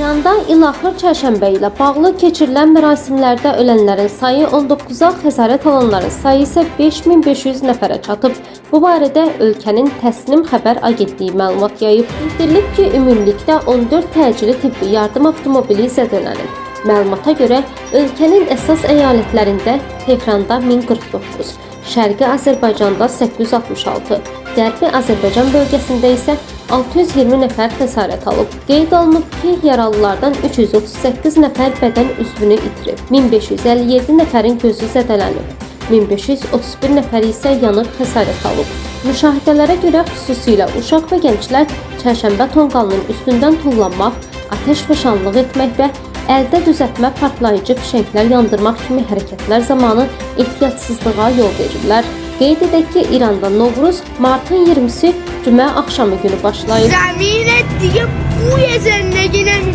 İranda ilaxır çərşənbə ilə bağlı keçirilən mərasimlərdə ölənlərin sayı 19-a, xəsarət alanların sayı isə 5500 nəfərə çatıb. Bu barədə ölkənin Təsnim xəbər agentliyi məlumat yayıb. Bildirilib ki, ümumilikdə 14 təcili tibbi yardım avtomobili zədələnib. Məlumata görə ölkənin əsas əyalətlərində Tehranda 1049, Şərqi Azərbaycanda 866, Qərbi Azərbaycan bölgəsində isə 620 nəfər xəsarət alıb. Qeyd olunub ki, yaralılardan 338 nəfər bədən üzvünü itirib, 1557 nəfərin gözü zədələnib, 1531 nəfər isə yanıq xəsarət alıb. Müşahidələrə görə xüsusilə uşaq və gənclər çərşənbə tonqalının üstündən tullanmaq, atəş fəşanlıq etmək və əldə düzəltmə partlayıcı fişənglər yandırmaq kimi hərəkətlər zamanı ehtiyatsızlığa yol verirlər. Qeyd edək ki, İranda Novruz martın 20-si cümə axşamı günü başlayır. Zəminət دیگه بوی زندگی نمیاد.